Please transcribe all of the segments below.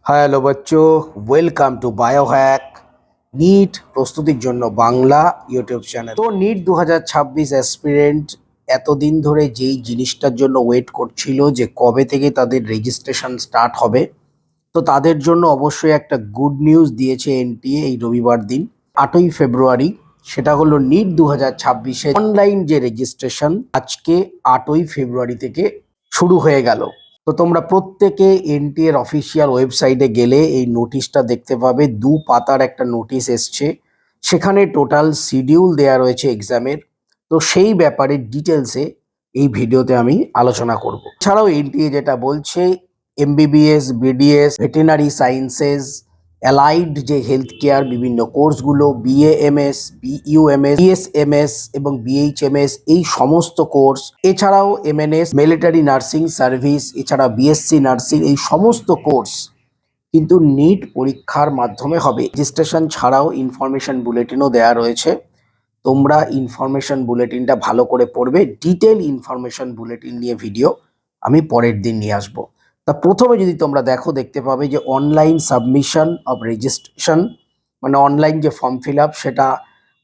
Hello বচ্চো, welcome to Biohack NEET প্রস্তুতির জন্য বাংলা ইউটিউব চ্যানেল। তো নিট 2026 অ্যাসপিরেন্ট এতদিন ধরে যেই জিনিসটার জন্য ওয়েট করছিল যে কবে থেকে তাদের রেজিস্ট্রেশন স্টার্ট হবে, তো তাদের জন্য অবশ্যই একটা গুড নিউজ দিয়েছে এনটিএ এই রবিবার দিন 8ই ফেব্রুয়ারি। সেটা হলো নিট 2026 অনলাইন যে রেজিস্ট্রেশন আজকে 8ই ফেব্রুয়ারি থেকে শুরু হয়ে গেল। তো তোমরা প্রত্যেকে এনটিএর অফিসিয়াল ওয়েবসাইটে গেলে এই নোটিশটা দেখতে পাবে। 2 পাতার একটা নোটিশ এসছে, সেখানে টোটাল শিডিউল দেয়া রয়েছে এক্সামের। তো সেই ব্যাপারে ডিটেলসে এই ভিডিওতে আমি আলোচনা করব। এছাড়াও এনটিএ যেটা বলছে, MBBS, BDS, veterinary sciences, allied যে হেলথ কেয়ার বিভিন্ন কোর্সগুলো, বিএএমএস, বিইউএমএস, বিএসএমএস এবং বিএইচএমএস, এই সমস্ত কোর্স, এছাড়াও এমএনএস, মিলিটারি নার্সিং সার্ভিস, এছাড়া বিএসসি নার্সিং, এই সমস্ত কোর্স কিন্তু নিট পরীক্ষার মাধ্যমে হবে। রেজিস্ট্রেশন ছাড়াও ইনফরমেশন বুলেটিনও দেওয়া রয়েছে। তোমরা ইনফরমেশন বুলেটিনটা ভালো করে পড়বে। ডিটেল ইনফরমেশন বুলেটিন নিয়ে ভিডিও আমি পরের দিন নিয়ে আসবো। তা প্রথমে যদি তোমরা দেখতে পাবে যে অনলাইন সাবমিশন অফ রেজিস্ট্রেশন, মানে অনলাইন যে ফর্ম ফিল আপ, সেটা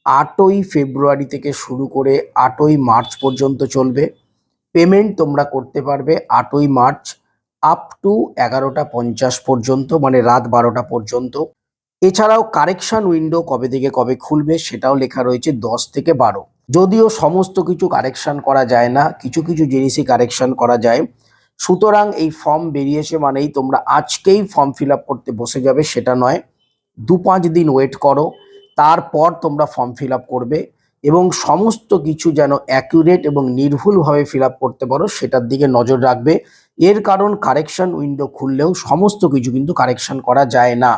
8ই ফেব্রুয়ারি থেকে শুরু করে 8ই মার্চ পর্যন্ত চলবে। পেমেন্ট তোমরা করতে পারবে 8ই মার্চ আপ টু 11টা 50 পর্যন্ত, মানে রাত 12টা পর্যন্ত। এছাড়াও কারেকশন উইন্ডো কবে থেকে কবে খুলবে সেটাও লেখা রয়েছে 10 থেকে 12। যদিও সমস্ত কিছু কারেকশন করা যায় না, কিছু কিছু জিনিসই কারেকশন করা যায়। সুতরাং এই ফর্ম বেরিয়েছে মানেই তোমরা আজকেই ফর্ম ফিল আপ করতে বসে যাবে সেটা নয়, 2-5 দিন ওয়েট করো, তারপর তোমরা ফর্ম ফিল আপ করবে এবং সমস্ত কিছু যেন অ্যাকুরেট এবং নির্ভুলভাবে ফিল আপ করতে পারো সেটার দিকে নজর রাখবে। এর কারণ কারেকশন উইন্ডো খুললেও সমস্ত কিছু কিন্তু কারেকশন করা যায় না।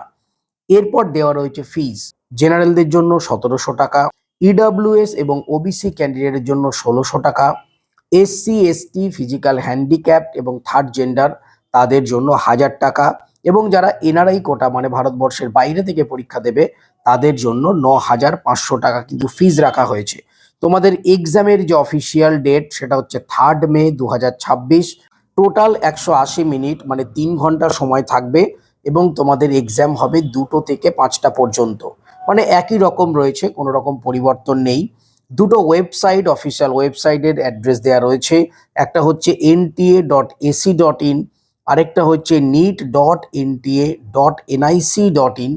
এরপর দেওয়া রয়েছে ফিজ। জেনারেলদের জন্য 1700 টাকা, ইডব্লিউএস এবং ওবিসি ক্যান্ডিডেটের জন্য 1600 টাকা, এসসি এসটি, ফিজিক্যাল হ্যান্ডিক্যাপড এবং থার্ড জেন্ডার তাদের জন্য 1000 টাকা, এবং যারা এনআরআই কোটা মানে ভারতবর্ষের বাইরে থেকে পরীক্ষা দেবে তাদের জন্য 9500 টাকা কিন্তু ফিজ রাখা হয়েছে। তোমাদের এক্সামের যে অফিসিয়াল ডেট সেটা হচ্ছে 3 মে 2026। টোটাল 180 মিনিট মানে 3 ঘন্টা সময় থাকবে এবং তোমাদের এক্সাম হবে 2টো থেকে 5টা পর্যন্ত, মানে একই রকম রয়েছে, কোনো রকম পরিবর্তন নেই। দুটো ওয়েবসাইট, অফিসিয়াল ওয়েবসাইটের অ্যাড্রেস দেওয়া রয়েছে। একটা হচ্ছে nta.ac.in, আরেকটা হচ্ছে neet.nta.nic.in।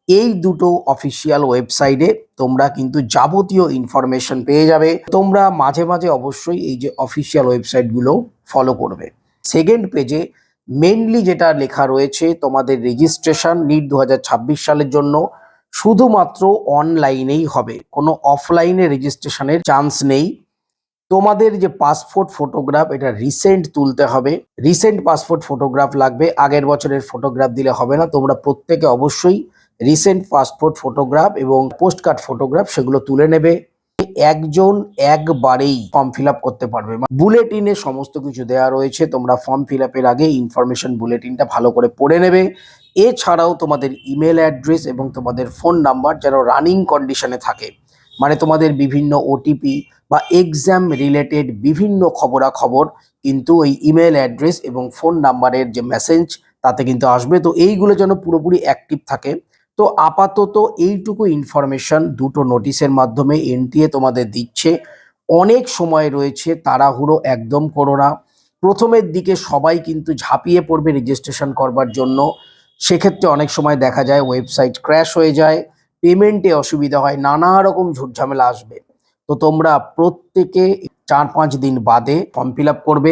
এই দুটো অফিসিয়াল ওয়েবসাইটে তোমরা কিন্তু যাবতীয় ইনফরমেশন পেয়ে যাবে। তোমরা মাঝে মাঝে অবশ্যই এই যে অফিসিয়াল ওয়েবসাইটগুলো ফলো করবে। সেকেন্ড পেজে মেনলি যেটা লেখা রয়েছে, তোমাদের রেজিস্ট্রেশন নিট 2026 সালের জন্য শুধুমাত্র অনলাইনেই হবে, কোনো অফলাইনে রেজিস্ট্রেশনের চান্স নেই। তোমাদের যে পাসপোর্ট ফটোগ্রাফ এটা রিসেন্ট তুলতে হবে, রিসেন্ট পাসপোর্ট ফটোগ্রাফ লাগবে, আগের বছরের ফটোগ্রাফ দিলে হবে না। তোমরা প্রত্যেকে অবশ্যই রিসেন্ট পাসপোর্ট ফটোগ্রাফ এবং পোস্ট কার্ড ফটোগ্রাফ সেগুলো তুলে নেবে। একজন একবারেই ফর্ম ফিল আপ করতে পারবে। বুলেটিনে সমস্ত কিছু দেওয়া রয়েছে, তোমরা ফর্ম ফিল আপের আগে ইনফরমেশন বুলেটিনটা ভালো করে পড়ে নেবে। এছাড়াও তোমাদের ইমেল অ্যাড্রেস এবং তোমাদের ফোন নাম্বার যেন রানিং কন্ডিশনে থাকে, মানে তোমাদের বিভিন্ন ওটিপি বা এক্সাম রিলেটেড বিভিন্ন খবরাখবর কিন্তু ওই ইমেল অ্যাড্রেস এবং ফোন নাম্বারের যে মেসেজ তাতে কিন্তু আসবে। তো এইগুলো যেন পুরোপুরি অ্যাক্টিভ থাকে। তো আপাতত এইটুকু ইনফরমেশন দুটো নোটিশের মাধ্যমে এনটিএ তোমাদের দিচ্ছে। অনেক সময় রয়েছে, তাড়াহুড়ো একদম করো না। প্রথমের দিকে সবাই কিন্তু ঝাঁপিয়ে পড়বে রেজিস্ট্রেশন করবার জন্য, সেক্ষেত্রে অনেক সময় দেখা যায় ওয়েবসাইট ক্র্যাশ হয়ে যায়, পেমেন্টে অসুবিধা হয়, নানা রকম ঝুটঝামেলা আসবে। তো তোমরা প্রত্যেকে 4-5 দিন বাদে ফর্ম ফিল আপ করবে।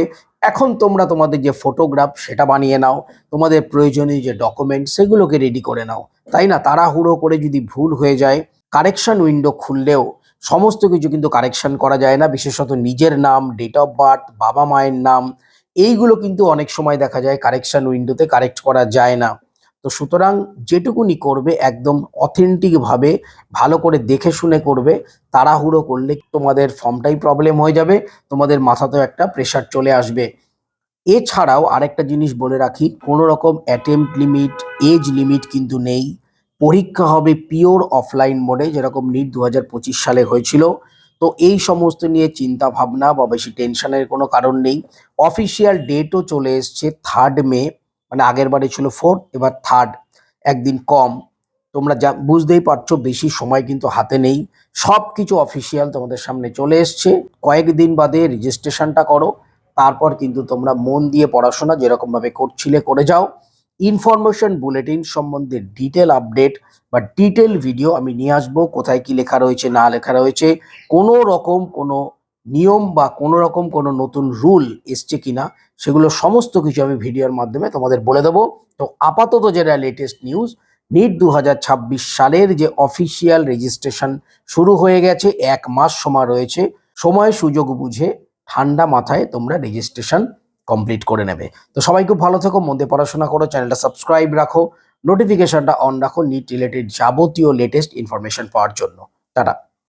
এখন তোমরা তোমাদের যে ফটোগ্রাফ সেটা বানিয়ে নাও, তোমাদের প্রয়োজনীয় যে ডকুমেন্ট সেগুলোকে রেডি করে নাও, তাই না? তাড়াহুড়ো করে যদি ভুল হয়ে যায়, কারেকশন উইন্ডো খুললেও সমস্ত কিছু কিন্তু কারেকশন করা যায় না, বিশেষত নিজের নাম, ডেট অফ বার্থ, বাবা মায়ের নাম, এইগুলো কিন্তু অনেক সময় দেখা যায় কারেকশন উইন্ডোতে কারেক্ট করা যায় না। তো সুতরাং যেটুকুনি করবে একদম অথেন্টিকভাবে ভালো করে দেখে শুনে করবে। তাড়াহুড়ো করলে তোমাদের ফর্মটাই প্রবলেম হয়ে যাবে, তোমাদের মাথাতেও একটা প্রেশার চলে আসবে। এছাড়াও আরেকটা জিনিস বলে রাখি, কোনো রকম অ্যাটেম্পট লিমিট, এজ লিমিট কিন্তু নেই। পরীক্ষা হবে পিওর অফলাইন মোডে, যেরকম নিট 2025 সালে হয়েছিল। তো এই সমস্ত নিয়ে চিন্তা ভাবনা বা বেশি টেনশনের কোনো কারণ নেই। অফিসিয়াল ডেটও চলে এসছে 3 মে। মানে আগের বারে ছিল 4, এবার 3rd, একদিন কম। তোমরা যা বুঝতেই পারছো, বেশি সময় কিন্তু হাতে নেই। সব কিছু অফিসিয়াল তোমাদের সামনে চলে এসছে। কয়েকদিন বাদে রেজিস্ট্রেশনটা করো, তারপর কিন্তু তোমরা মন দিয়ে পড়াশোনা যেরকমভাবে করছিলে করে যাও। ইনফরমেশন বুলেটিন সম্বন্ধে ডিটেল আপডেট বা ডিটেল ভিডিও আমি নিয়ে আসবো, কোথায় কি লেখা রয়েছে না লেখা রয়েছে, কোনো রকম কোনো নিয়ম বা কোনো রকম কোনো নতুন রুল এসছে কিনা, সেগুলো সমস্ত কিছু আমি ভিডিওর মাধ্যমে তোমাদের বলে দেবো। তো আপাতত যেটা লেটেস্ট নিউজ, নিট 2026 সালের যে অফিসিয়াল রেজিস্ট্রেশন শুরু হয়ে গেছে, 1 মাস সময় রয়েছে। সময় সুযোগ বুঝে ঠান্ডা মাথায় তোমরা রেজিস্ট্রেশন কমপ্লিট করে নেবে। তো সবাই খুব ভালো থেকো, মন দিয়ে পড়াশোনা করো, চ্যানেলটা সাবস্ক্রাইব রাখো, নোটিফিকেশনটা অন রাখো নিট রিলেটেড যাবতীয় লেটেস্ট ইনফরমেশন পাওয়ার জন্য। টাটা।